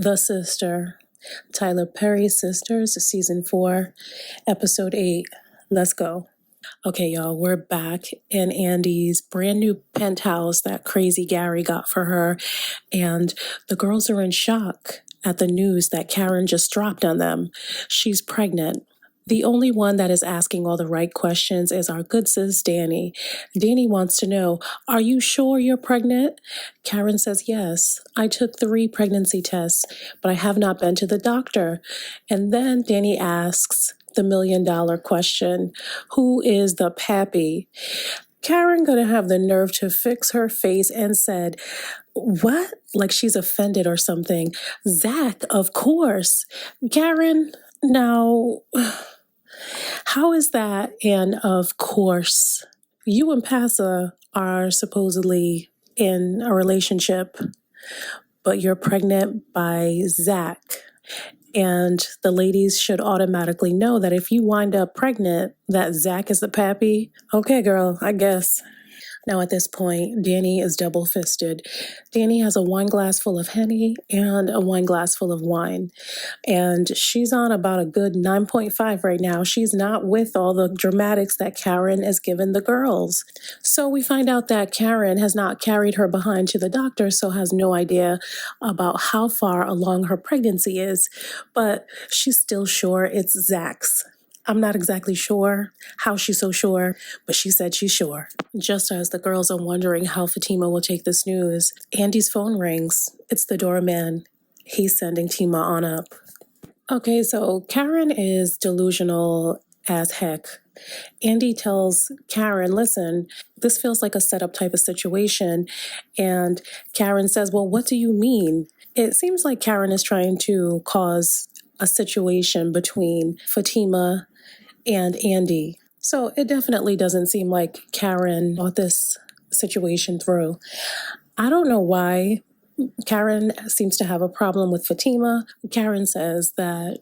The Sister, Tyler Perry's Sisters, Season 4, Episode 8. Let's go. Okay, y'all, we're back in Andi's brand new penthouse that crazy Gary got for her, and the girls are in shock at the news that Karen just dropped on them. She's pregnant. The only one that is asking all the right questions is our good sis, Danny. Danny wants to know, are you sure you're pregnant? Karen says, yes, I took 3 pregnancy tests, but I have not been to the doctor. And then Danny asks the $1 million question, who is the pappy? Karen gonna have the nerve to fix her face and said, what? Like she's offended or something. Zack, of course. Karen, now... How is that? And of course, you and Passa are supposedly in a relationship, but you're pregnant by Zack. And the ladies should automatically know that if you wind up pregnant, that Zack is the pappy. Okay, girl, I guess. Now at this point, Danny is double-fisted. Danny has a wine glass full of Henny and a wine glass full of wine. And she's on about a good 9.5 right now. She's not with all the dramatics that Karen is giving the girls. So we find out that Karen has not carried her behind to the doctor, so has no idea about how far along her pregnancy is. But she's still sure it's Zack's. I'm not exactly sure how she's so sure, but she said she's sure. Just as the girls are wondering how Fatima will take this news, Andi's phone rings. It's the doorman. He's sending Tima on up. Okay, so Karen is delusional as heck. Andi tells Karen, listen, this feels like a setup type of situation. And Karen says, well, what do you mean? It seems like Karen is trying to cause a situation between Fatima and Andi. So it definitely doesn't seem like Karen thought this situation through. I don't know why Karen seems to have a problem with Fatima. Karen says that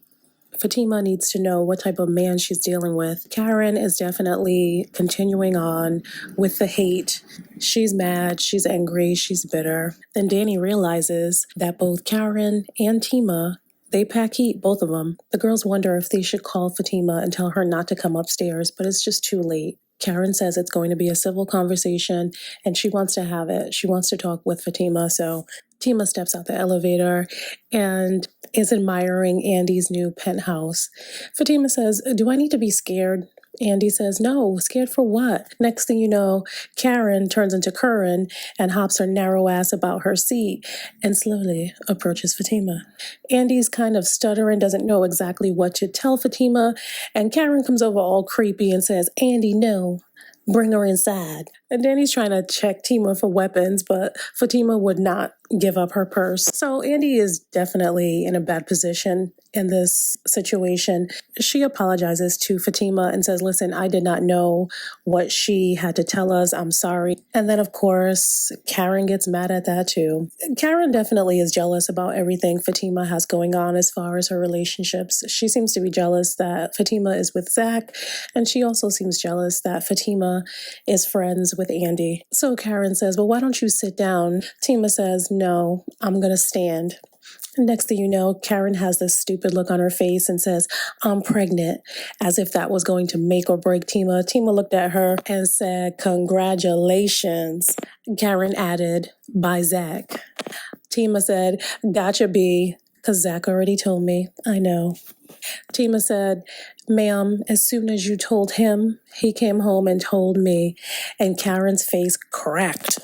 Fatima needs to know what type of man she's dealing with. Karen is definitely continuing on with the hate. She's mad, she's angry, she's bitter. Then Danny realizes that both Karen and Tima, they pack heat, both of them. The girls wonder if they should call Fatima and tell her not to come upstairs, but it's just too late. Karen says it's going to be a civil conversation and she wants to have it. She wants to talk with Fatima, so Tima steps out the elevator and is admiring Andi's new penthouse. Fatima says, do I need to be scared? Andi says, no, scared for what? Next thing you know, Karen turns into Curran and hops her narrow ass about her seat and slowly approaches Fatima. Andi's kind of stuttering, doesn't know exactly what to tell Fatima, and Karen comes over all creepy and says, Andi, no. Bring her inside. And Danny's trying to check Tima for weapons, but Fatima would not give up her purse. So Andi is definitely in a bad position in this situation. She apologizes to Fatima and says, listen, I did not know what she had to tell us. I'm sorry. And then, of course, Karen gets mad at that too. Karen definitely is jealous about everything Fatima has going on as far as her relationships. She seems to be jealous that Fatima is with Zack, and she also seems jealous that Fatima is friends with Andi. So Karen says, well, why don't you sit down? Tima says, no, I'm going to stand. Next thing you know, Karen has this stupid look on her face and says, I'm pregnant, as if that was going to make or break Tima. Tima looked at her and said, congratulations. Karen added, by Zack. Tima said, gotcha, B, because Zack already told me. I know. Tima said, ma'am, as soon as you told him, he came home and told me. And Karen's face cracked.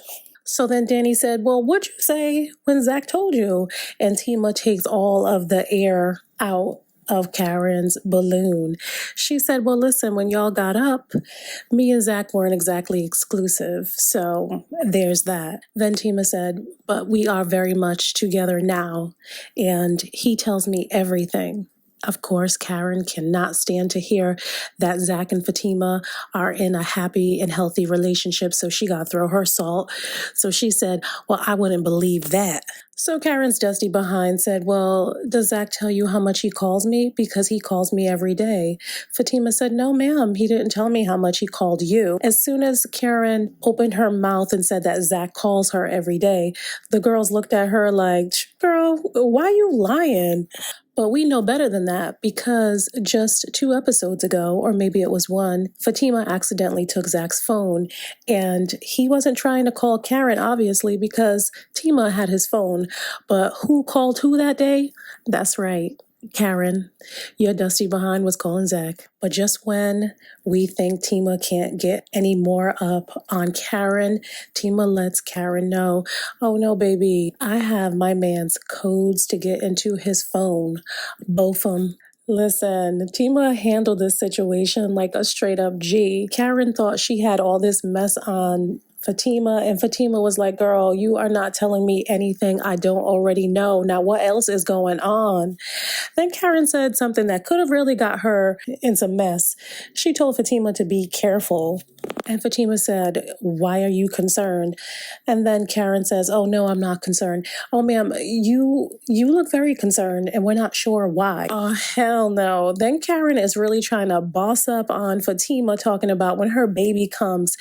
So then Danny said, well, what'd you say when Zack told you? And Tima takes all of the air out of Karen's balloon. She said, well, listen, when y'all got up, me and Zack weren't exactly exclusive. So there's that. Then Tima said, but we are very much together now. And he tells me everything. Of course, Karen cannot stand to hear that Zack and Fatima are in a happy and healthy relationship, so she got to throw her salt. So she said, well, I wouldn't believe that. So Karen's dusty behind said, well, does Zack tell you how much he calls me? Because he calls me every day. Fatima said, no, ma'am, he didn't tell me how much he called you. As soon as Karen opened her mouth and said that Zack calls her every day, the girls looked at her like, girl, why you lying? But we know better than that because just 2 episodes ago, or maybe it was 1, Fatima accidentally took Zack's phone and he wasn't trying to call Karen, obviously, because Tima had his phone. But who called who that day? That's right, Karen. Your dusty behind was calling Zack. But just when we think Tima can't get any more up on Karen, Tima lets Karen know, oh no, baby, I have my man's codes to get into his phone. Both of them. Listen, Tima handled this situation like a straight up G. Karen thought she had all this mess on Fatima, and Fatima was like, girl, you are not telling me anything I don't already know. Now, what else is going on? Then Karen said something that could have really got her in some mess. She told Fatima to be careful. And Fatima said, why are you concerned? And then Karen says, oh, no, I'm not concerned. Oh, ma'am, you look very concerned and we're not sure why. Oh, hell no. Then Karen is really trying to boss up on Fatima, talking about when her baby comes,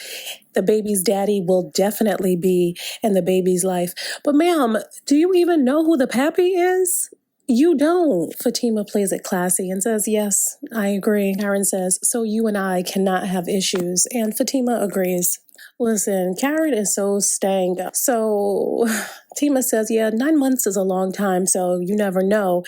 the baby's daddy will definitely be in the baby's life. But ma'am, do you even know who the pappy is? You don't. Fatima plays it classy and says, yes, I agree. Karen says, so you and I cannot have issues. And Fatima agrees. Listen, Karen is so stank. So Tima says, yeah, 9 months is a long time, so you never know.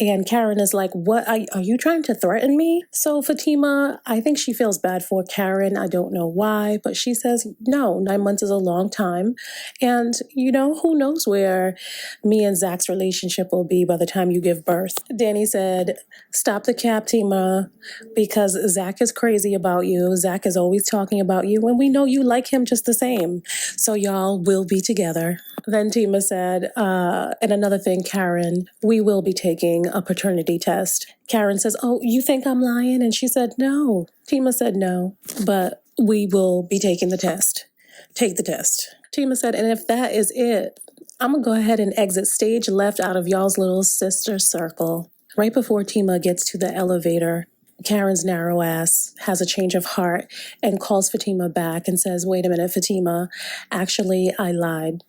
And Karen is like, what, are you trying to threaten me? So Fatima, I think she feels bad for Karen. I don't know why, but she says, no, 9 months is a long time. And, who knows where me and Zack's relationship will be by the time you give birth. Danny said, stop the cap, Tima, because Zack is crazy about you. Zack is always talking about you, and we know you like him just the same. So y'all will be together. Then Tima said, and another thing, Karen, we will be taking a paternity test. Karen says, oh, you think I'm lying? And she said, no. Tima said, no, but we will be taking the test. Take the test. Tima said, and if that is it, I'm going to go ahead and exit stage left out of y'all's little sister circle. Right before Tima gets to the elevator, Karen's narrow ass has a change of heart and calls Fatima back and says, wait a minute, Fatima, actually, I lied.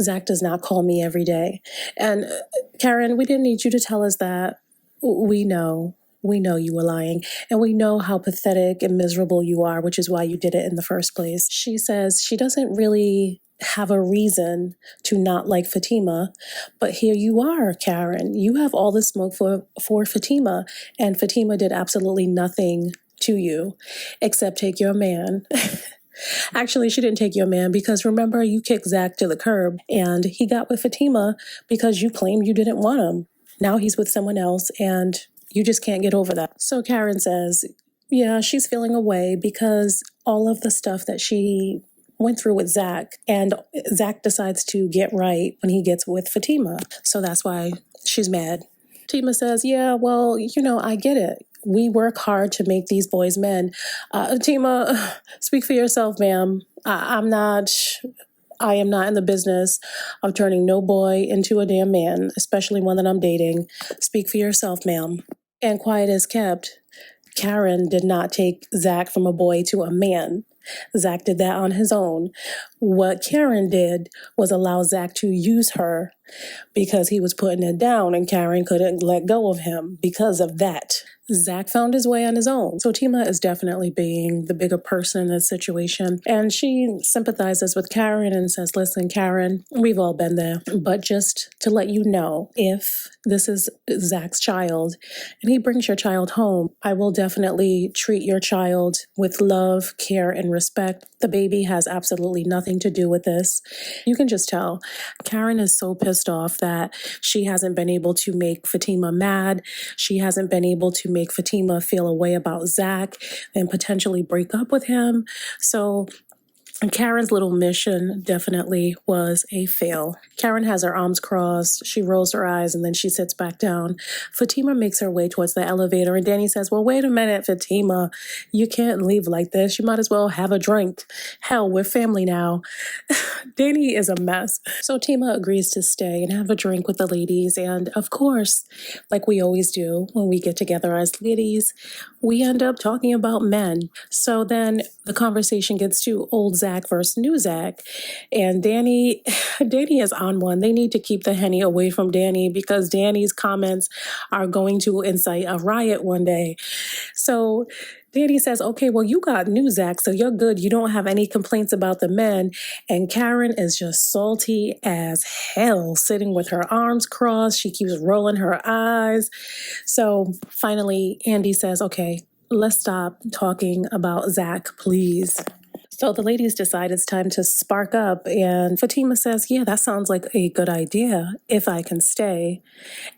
Zack does not call me every day. And Karen, we didn't need you to tell us that. We know you were lying. And we know how pathetic and miserable you are, which is why you did it in the first place. She says she doesn't really have a reason to not like Fatima. But here you are, Karen. You have all the smoke for Fatima. And Fatima did absolutely nothing to you except take your man. Actually, she didn't take your man because remember, you kicked Zack to the curb and he got with Fatima because you claimed you didn't want him. Now he's with someone else and you just can't get over that. So Karen says, yeah, she's feeling away because all of the stuff that she went through with Zack, and Zack decides to get right when he gets with Fatima. So that's why she's mad. Tima says, yeah, well, I get it. We work hard to make these boys men. Tima, speak for yourself, ma'am. I am not in the business of turning no boy into a damn man, especially one that I'm dating. Speak for yourself, ma'am. And quiet as kept, Karen did not take Zack from a boy to a man. Zack did that on his own. What Karen did was allow Zack to use her because he was putting it down and Karen couldn't let go of him because of that. Zack found his way on his own. So Tima is definitely being the bigger person in this situation. And she sympathizes with Karen and says, listen, Karen, we've all been there. But just to let you know, if this is Zack's child and he brings your child home, I will definitely treat your child with love, care, and respect. The baby has absolutely nothing to do with this. You can just tell. Karen is so pissed off that she hasn't been able to make Fatima mad. She hasn't been able to make Fatima feel a way about Zack and potentially break up with him. So Karen's little mission definitely was a fail. Karen has her arms crossed, she rolls her eyes, and then she sits back down. Fatima makes her way towards the elevator, and Danny says, well, wait a minute, Fatima. You can't leave like this. You might as well have a drink. Hell, we're family now. Danny is a mess. So Tima agrees to stay and have a drink with the ladies, and of course, like we always do when we get together as ladies, we end up talking about men. So then the conversation gets to old Zack versus new Zack, and Danny is on one. They need to keep the Henny away from Danny because Danny's comments are going to incite a riot one day. So Danny says, okay, well, you got new Zack, so you're good. You don't have any complaints about the men. And Karen is just salty as hell, sitting with her arms crossed. She keeps rolling her eyes. So finally, Andi says, okay, let's stop talking about Zack, please. So the ladies decide it's time to spark up, and Fatima says, yeah, that sounds like a good idea, if I can stay.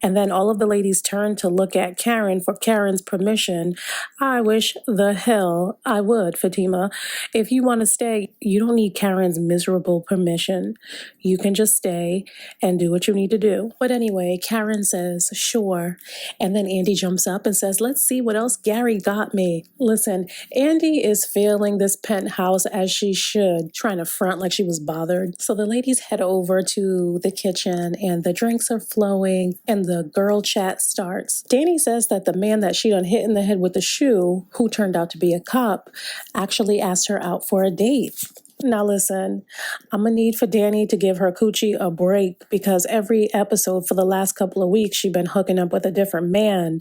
And then all of the ladies turn to look at Karen for Karen's permission. I wish the hell I would, Fatima. If you want to stay, you don't need Karen's miserable permission. You can just stay and do what you need to do. But anyway, Karen says, sure. And then Andi jumps up and says, let's see what else Gary got me. Listen, Andi is feeling this penthouse as she should, trying to front like she was bothered. So the ladies head over to the kitchen and the drinks are flowing and the girl chat starts. Danny says that the man that she done hit in the head with the shoe, who turned out to be a cop, actually asked her out for a date. Now listen, I'm gonna need for Danny to give her coochie a break because every episode for the last couple of weeks she been hooking up with a different man.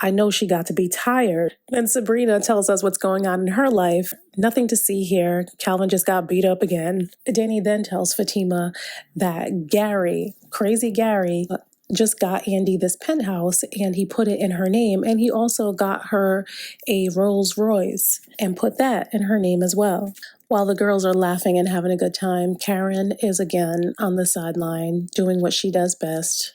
I know she got to be tired. And Sabrina tells us what's going on in her life. Nothing to see here. Calvin just got beat up again. Danny then tells Fatima that Gary, crazy Gary, just got Andi this penthouse and he put it in her name, and he also got her a Rolls Royce and put that in her name as well. While the girls are laughing and having a good time, Karen is again on the sideline doing what she does best,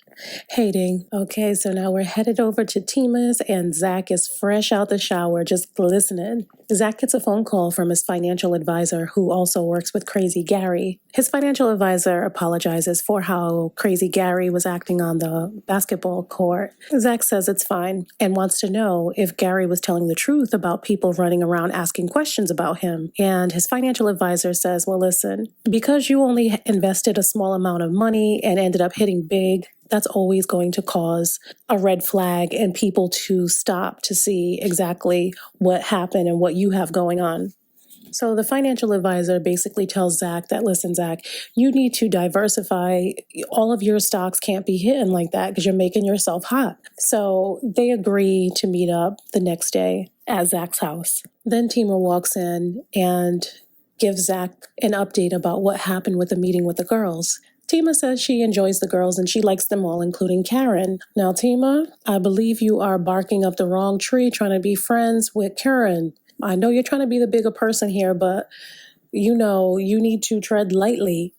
hating. Okay, so now we're headed over to Tima's, and Zack is fresh out the shower just listening. Zack gets a phone call from his financial advisor, who also works with Crazy Gary. His financial advisor apologizes for how Crazy Gary was acting on the basketball court. Zack says it's fine and wants to know if Gary was telling the truth about people running around asking questions about him. And his financial advisor says, well, listen, because you only invested a small amount of money and ended up hitting big, that's always going to cause a red flag and people to stop to see exactly what happened and what you have going on. So the financial advisor basically tells Zack that, listen, Zack, you need to diversify. All of your stocks can't be hitting like that because you're making yourself hot. So they agree to meet up the next day at Zack's house. Then Tima walks in and gives Zack an update about what happened with the meeting with the girls. Tima says she enjoys the girls and she likes them all, including Karen. Now, Tima, I believe you are barking up the wrong tree trying to be friends with Karen. I know you're trying to be the bigger person here, but you know you need to tread lightly.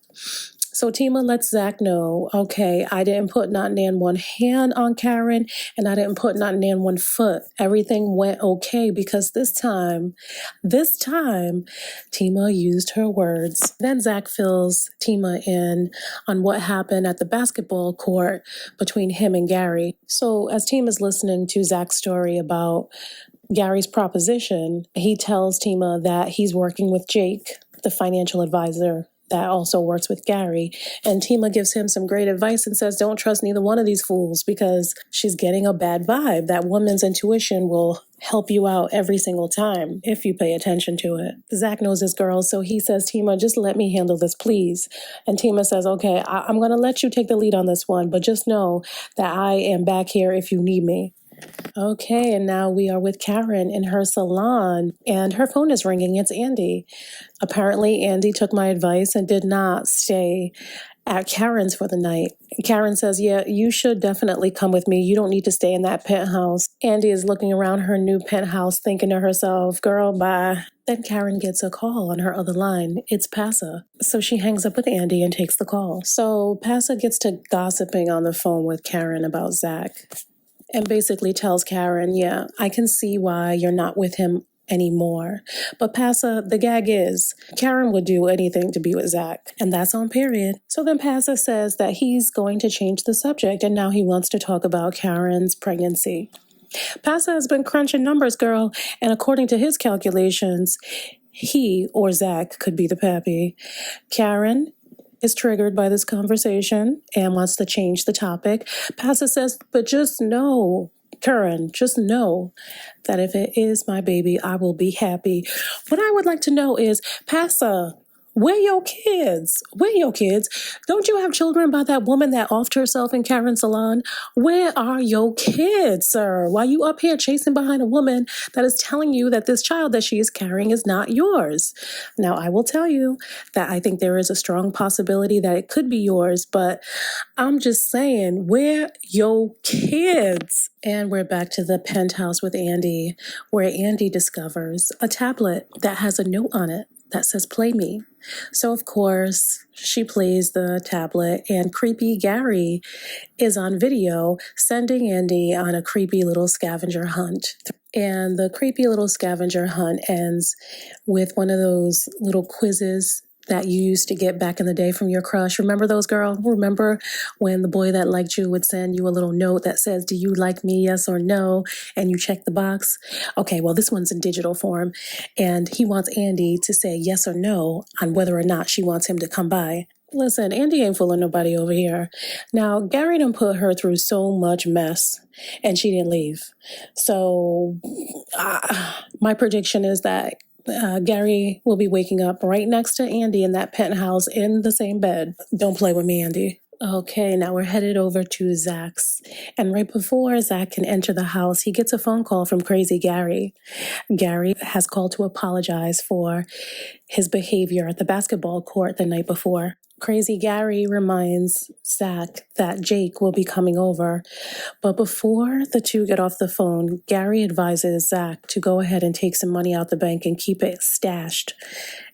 So Tima lets Zack know, okay, I didn't put not in one hand on Karen and I didn't put not in one foot. Everything went okay because this time, Tima used her words. Then Zack fills Tima in on what happened at the basketball court between him and Gary. So as Tima's listening to Zack's story about Gary's proposition, he tells Tima that he's working with Jake, the financial advisor that also works with Gary. And Tima gives him some great advice and says, don't trust neither one of these fools because she's getting a bad vibe. That woman's intuition will help you out every single time if you pay attention to it. Zack knows his girl, so he says, Tima, just let me handle this, please. And Tima says, okay, I'm going to let you take the lead on this one, but just know that I am back here if you need me. Okay, and now we are with Karen in her salon, and her phone is ringing. It's Andi. Apparently, Andi took my advice and did not stay at Karen's for the night. Karen says, yeah, you should definitely come with me. You don't need to stay in that penthouse. Andi is looking around her new penthouse thinking to herself, girl, bye. Then Karen gets a call on her other line. It's Passa. So she hangs up with Andi and takes the call. So Passa gets to gossiping on the phone with Karen about Zack. And basically tells Karen, yeah, I can see why you're not with him anymore. But Passa, the gag is, Karen would do anything to be with Zack, and that's on period. So then Passa says that he's going to change the subject, and now he wants to talk about Karen's pregnancy. Passa has been crunching numbers, girl, and according to his calculations, he or Zack could be the pappy. Karen is triggered by this conversation and wants to change the topic. Passa says, but just know, Karen, just know that if it is my baby, I will be happy. What I would like to know is, Passa, where your kids? Where your kids? Don't you have children by that woman that offed herself in Karen's salon? Where are your kids, sir? Why you up here chasing behind a woman that is telling you that this child that she is carrying is not yours? Now, I will tell you that I think there is a strong possibility that it could be yours, but I'm just saying, where your kids? And we're back to the penthouse with Andi, where Andi discovers a tablet that has a note on it that says, play me. So, of course, she plays the tablet, and creepy Gary is on video sending Andi on a creepy little scavenger hunt. And the creepy little scavenger hunt ends with one of those little quizzes that you used to get back in the day from your crush. Remember those, girl? Remember when the boy that liked you would send you a little note that says, do you like me, yes or no? And you check the box. Okay, well, this one's in digital form. And he wants Andi to say yes or no on whether or not she wants him to come by. Listen, Andi ain't fooling nobody over here. Now, Gary done put her through so much mess, and she didn't leave. So, my prediction is that Gary will be waking up right next to Andi in that penthouse in the same bed. Don't play with me, Andi. Okay, now we're headed over to Zack's. And right before Zack can enter the house, he gets a phone call from crazy Gary. Gary has called to apologize for his behavior at the basketball court the night before. Crazy Gary reminds Zack that Jake will be coming over. But before the two get off the phone, Gary advises Zack to go ahead and take some money out the bank and keep it stashed,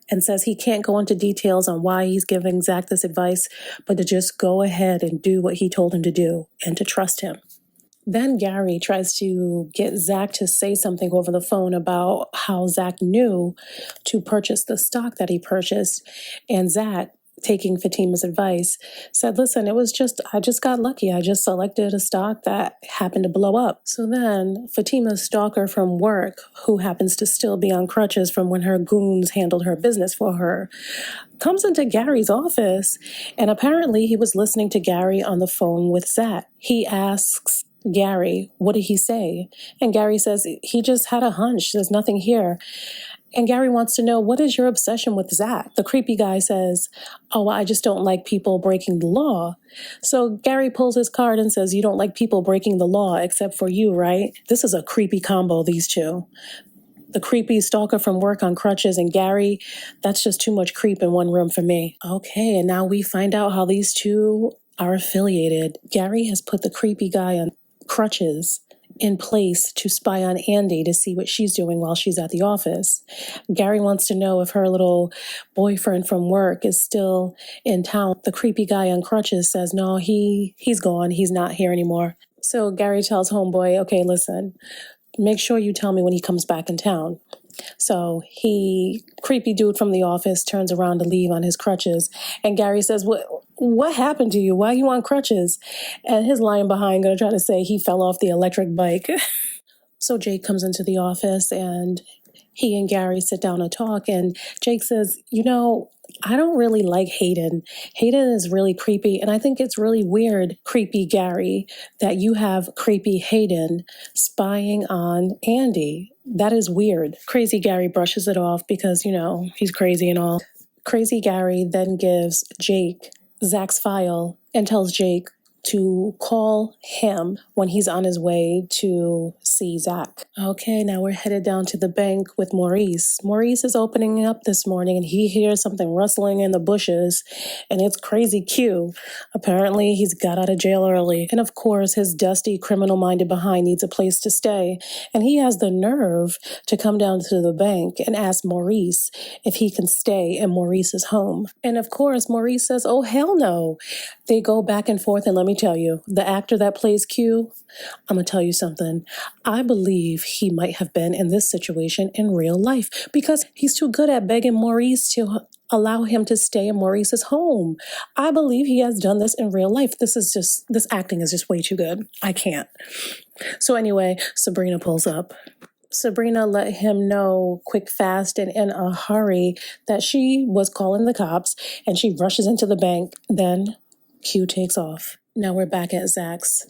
and says he can't go into details on why he's giving Zack this advice, but to just go ahead and do what he told him to do and to trust him. Then Gary tries to get Zack to say something over the phone about how Zack knew to purchase the stock that he purchased, and Zack, taking Fatima's advice, said, listen, I just got lucky. I just selected a stock that happened to blow up. So then Fatima's stalker from work, who happens to still be on crutches from when her goons handled her business for her, comes into Gary's office, and apparently he was listening to Gary on the phone with Zack. He asks Gary, what did he say? And Gary says, he just had a hunch. There's nothing here. And Gary wants to know, what is your obsession with Zack? The creepy guy says, oh, I just don't like people breaking the law. So Gary pulls his card and says, you don't like people breaking the law except for you, right? This is a creepy combo, these two. The creepy stalker from work on crutches and Gary, that's just too much creep in one room for me. Okay, and now we find out how these two are affiliated. Gary has put the creepy guy on crutches in place to spy on Andi to see what she's doing while she's at the office. Gary wants to know if her little boyfriend from work is still in town. The creepy guy on crutches says, no, he's gone. He's not here anymore. So Gary tells homeboy, okay, listen, make sure you tell me when he comes back in town. So creepy dude from the office turns around to leave on his crutches. And Gary says, what happened to you? Why are you on crutches? And his lying behind going to try to say he fell off the electric bike. So Jake comes into the office and he and Gary sit down and talk. And Jake says, I don't really like Hayden. Hayden is really creepy. And I think it's really weird, creepy Gary, that you have creepy Hayden spying on Andi. That is weird. Crazy Gary brushes it off because, he's crazy and all. Crazy Gary then gives Jake Zack's file and tells Jake to call him when he's on his way to see Zack. Okay, now we're headed down to the bank with Maurice. Maurice is opening up this morning and he hears something rustling in the bushes, and it's crazy Q. Apparently, he's got out of jail early. And of course, his dusty, criminal-minded behind needs a place to stay. And he has the nerve to come down to the bank and ask Maurice if he can stay in Maurice's home. And of course, Maurice says, oh, hell no. They go back and forth, and let me me tell you, the actor that plays Q, I'm going to tell you something. I believe he might have been in this situation in real life because he's too good at begging Maurice to allow him to stay in Maurice's home. I believe he has done this in real life. This acting is just way too good. I can't. So anyway, Sabrina pulls up. Sabrina let him know quick, fast, and in a hurry that she was calling the cops, and she rushes into the bank. Then Q takes off. Now we're back at Zack's.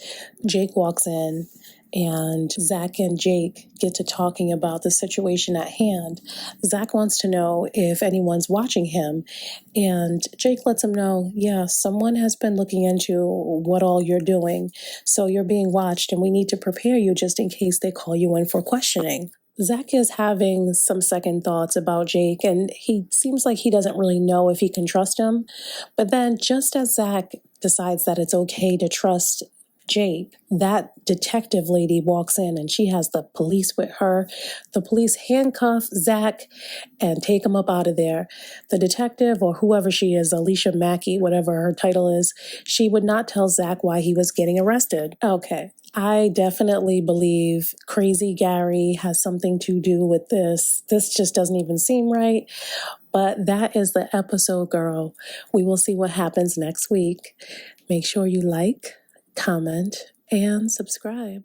Jake walks in, and Zack and Jake get to talking about the situation at hand. Zack wants to know if anyone's watching him, and Jake lets him know, yeah, someone has been looking into what all you're doing, so you're being watched, and we need to prepare you just in case they call you in for questioning. Zack is having some second thoughts about Jake, and he seems like he doesn't really know if he can trust him. But then, just as Zack decides that it's okay to trust Jake, that detective lady walks in and she has the police with her. The police handcuff Zack and take him up out of there. The detective, or whoever she is, Alicia Mackey, whatever her title is, she would not tell Zack why he was getting arrested. Okay. I definitely believe Crazy Gary has something to do with this. This just doesn't even seem right. But that is the episode, girl. We will see what happens next week. Make sure you like, comment, and subscribe.